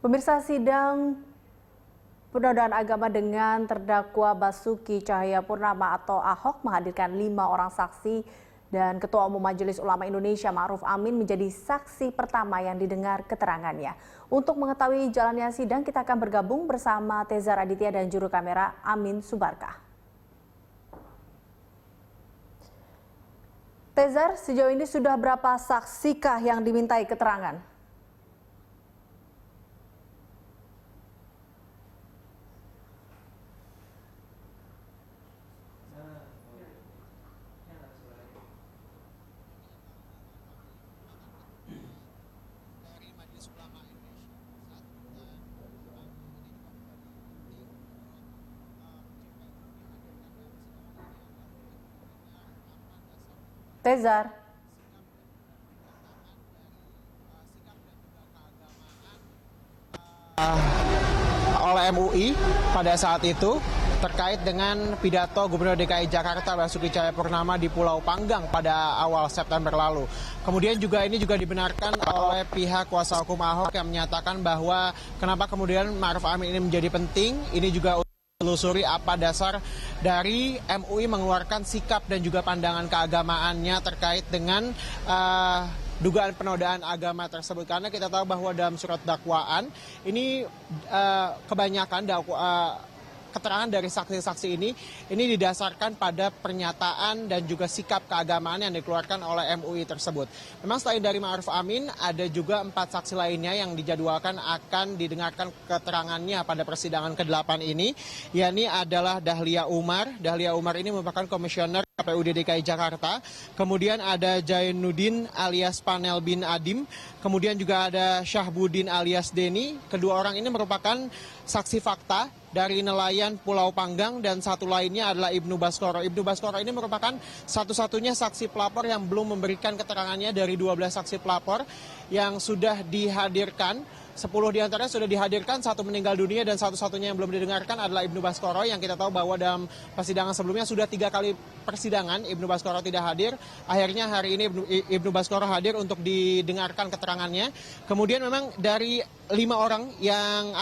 Pemirsa, sidang penodaan agama dengan terdakwa Basuki Cahayapurnama atau Ahok menghadirkan 5 orang saksi dan Ketua Umum Majelis Ulama Indonesia Ma'ruf Amin menjadi saksi pertama yang didengar keterangannya. Untuk mengetahui jalannya sidang, kita akan bergabung bersama Tezar Aditya dan juru kamera Amin Subarkah. Tezar, sejauh ini sudah berapa saksikah yang dimintai keterangan? Tezar. Oleh MUI pada saat itu terkait dengan pidato Gubernur DKI Jakarta Basuki Cahayapurnama di Pulau Panggang pada awal September lalu. Kemudian juga ini juga dibenarkan oleh pihak kuasa hukum Ahok yang menyatakan bahwa kenapa kemudian Ma'ruf Amin ini menjadi penting. Ini juga telusuri apa dasar dari MUI mengeluarkan sikap dan juga pandangan keagamaannya terkait dengan dugaan penodaan agama tersebut. Karena kita tahu bahwa dalam surat dakwaan ini kebanyakan keterangan dari saksi-saksi ini didasarkan pada pernyataan dan juga sikap keagamaan yang dikeluarkan oleh MUI tersebut. Memang selain dari Ma'ruf Amin, ada juga 4 saksi lainnya yang dijadwalkan akan didengarkan keterangannya pada persidangan ke-8 ini, yakni adalah Dahlia Umar. Dahlia Umar ini merupakan komisioner KPUD DKI Jakarta. Kemudian ada Jainuddin alias Panel bin Adim. Kemudian juga ada Syahbudin alias Deni. Kedua orang ini merupakan saksi fakta dari nelayan Pulau Panggang, dan satu lainnya adalah Ibnu Baskoro. Ibnu Baskoro ini merupakan satu-satunya saksi pelapor yang belum memberikan keterangannya dari 12 saksi pelapor yang sudah dihadirkan. 10 diantaranya sudah dihadirkan, 1 meninggal dunia, dan satu-satunya yang belum didengarkan adalah Ibnu Baskoro, yang kita tahu bahwa dalam persidangan sebelumnya sudah 3 kali persidangan Ibnu Baskoro tidak hadir. Akhirnya hari ini Ibnu Baskoro hadir untuk didengarkan keterangannya. Kemudian memang dari 5 orang yang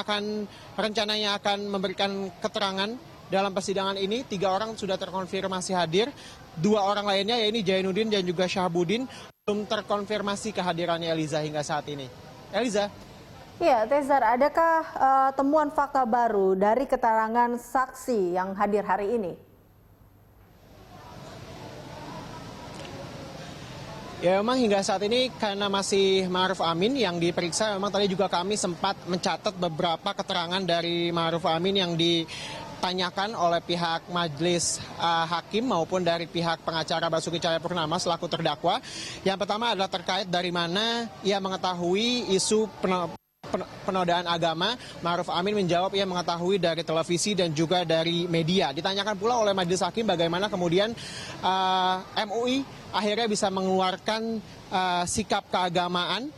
rencananya akan memberikan keterangan dalam persidangan ini, 3 orang sudah terkonfirmasi hadir. 2 orang lainnya, yaitu Jainuddin dan juga Syahbudin, belum terkonfirmasi kehadirannya, Eliza, hingga saat ini. Eliza. Ya, Tezar, adakah temuan fakta baru dari keterangan saksi yang hadir hari ini? Ya, memang hingga saat ini karena masih Ma'ruf Amin yang diperiksa, memang tadi juga kami sempat mencatat beberapa keterangan dari Ma'ruf Amin yang ditanyakan oleh pihak majelis hakim maupun dari pihak pengacara Basuki Cahayapurnama selaku terdakwa. Yang pertama adalah terkait dari mana ia mengetahui isu penodaan agama. Ma'ruf Amin menjawab ia mengetahui dari televisi dan juga dari media. Ditanyakan pula oleh majelis hakim bagaimana kemudian MUI akhirnya bisa mengeluarkan sikap keagamaan.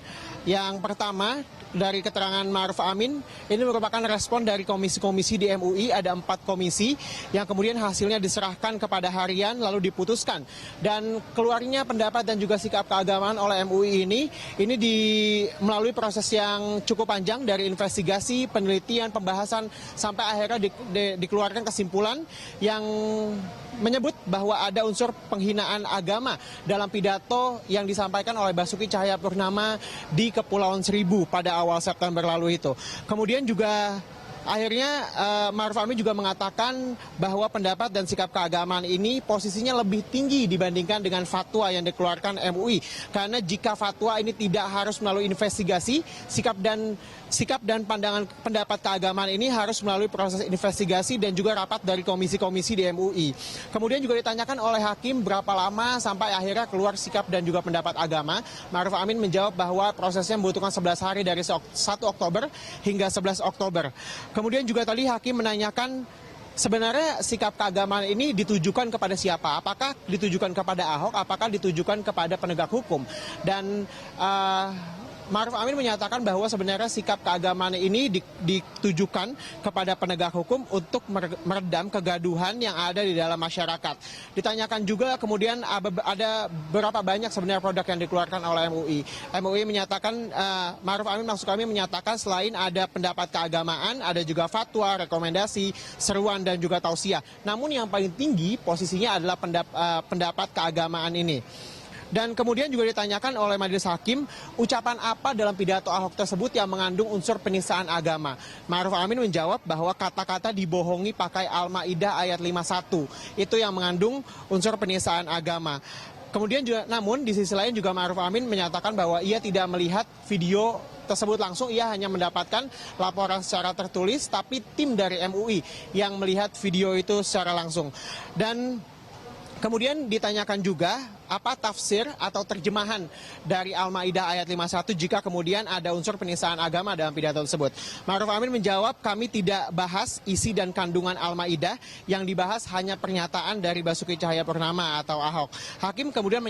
Yang pertama, dari keterangan Ma'ruf Amin, ini merupakan respon dari komisi-komisi di MUI. Ada 4 komisi yang kemudian hasilnya diserahkan kepada harian lalu diputuskan. Dan keluarnya pendapat dan juga sikap keagamaan oleh MUI ini melalui proses yang cukup panjang dari investigasi, penelitian, pembahasan, sampai akhirnya dikeluarkan kesimpulan yang menyebut bahwa ada unsur penghinaan agama dalam pidato yang disampaikan oleh Basuki Cahayapurnama di Kepulauan Seribu pada awal September lalu itu. Kemudian juga akhirnya Ma'ruf Amin juga mengatakan bahwa pendapat dan sikap keagamaan ini posisinya lebih tinggi dibandingkan dengan fatwa yang dikeluarkan MUI. Karena jika fatwa ini tidak harus melalui investigasi, sikap dan pandangan pendapat keagamaan ini harus melalui proses investigasi dan juga rapat dari komisi-komisi di MUI. Kemudian juga ditanyakan oleh hakim berapa lama sampai akhirnya keluar sikap dan juga pendapat agama. Ma'ruf Amin menjawab bahwa prosesnya membutuhkan 11 hari dari 1 Oktober hingga 11 Oktober. Kemudian juga tadi hakim menanyakan sebenarnya sikap keagamaan ini ditujukan kepada siapa? Apakah ditujukan kepada Ahok? Apakah ditujukan kepada penegak hukum? Dan Ma'ruf Amin menyatakan bahwa sebenarnya sikap keagamaan ini ditujukan kepada penegak hukum untuk meredam kegaduhan yang ada di dalam masyarakat. Ditanyakan juga kemudian ada berapa banyak sebenarnya produk yang dikeluarkan oleh MUI. MUI menyatakan, Ma'ruf Amin maksud kami menyatakan selain ada pendapat keagamaan, ada juga fatwa, rekomendasi, seruan dan juga tausiah. Namun yang paling tinggi posisinya adalah pendapat keagamaan ini. Dan kemudian juga ditanyakan oleh Majelis Hakim, ucapan apa dalam pidato Ahok tersebut yang mengandung unsur penistaan agama. Ma'ruf Amin menjawab bahwa kata-kata dibohongi pakai Al-Maidah ayat 51. Itu yang mengandung unsur penistaan agama. Kemudian juga, namun di sisi lain juga Ma'ruf Amin menyatakan bahwa ia tidak melihat video tersebut langsung, ia hanya mendapatkan laporan secara tertulis, tapi tim dari MUI yang melihat video itu secara langsung. Dan kemudian ditanyakan juga apa tafsir atau terjemahan dari Al-Maidah ayat 51 jika kemudian ada unsur penistaan agama dalam pidato tersebut. Ma'ruf Amin menjawab, kami tidak bahas isi dan kandungan Al-Maidah, yang dibahas hanya pernyataan dari Basuki Cahayapurnama atau Ahok. Hakim kemudian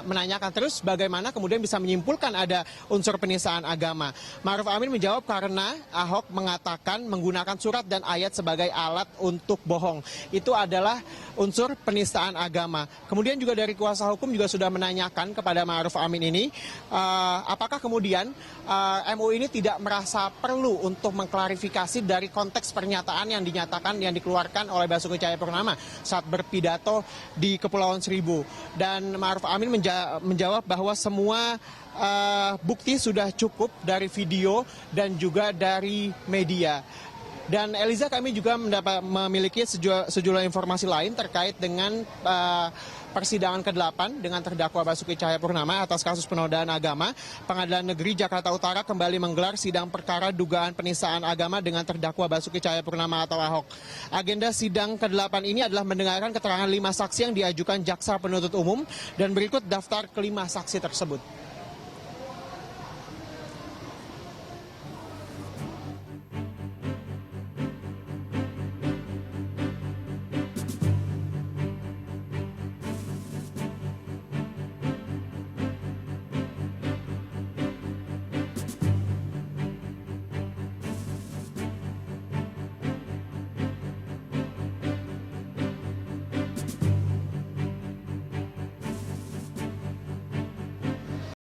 menanyakan terus bagaimana kemudian bisa menyimpulkan ada unsur penistaan agama. Ma'ruf Amin menjawab karena Ahok mengatakan menggunakan surat dan ayat sebagai alat untuk bohong. Itu adalah unsur penistaan agama. Kemudian juga dari kuasa hukum juga sudah menanyakan kepada Ma'ruf Amin ini, apakah kemudian MUI ini tidak merasa perlu untuk mengklarifikasi dari konteks pernyataan yang dikeluarkan oleh Basuki Cahayapurnama saat berpidato di Kepulauan Seribu. Dan Ma'ruf Amin menjawab bahwa semua bukti sudah cukup dari video dan juga dari media. Dan Eliza, kami juga memiliki sejumlah informasi lain terkait dengan persidangan ke-8 dengan terdakwa Basuki Cahayapurnama atas kasus penodaan agama. Pengadilan Negeri Jakarta Utara kembali menggelar sidang perkara dugaan penistaan agama dengan terdakwa Basuki Cahayapurnama atau Ahok. Agenda sidang ke-8 ini adalah mendengarkan keterangan 5 saksi yang diajukan jaksa penuntut umum, dan berikut daftar ke-5 saksi tersebut.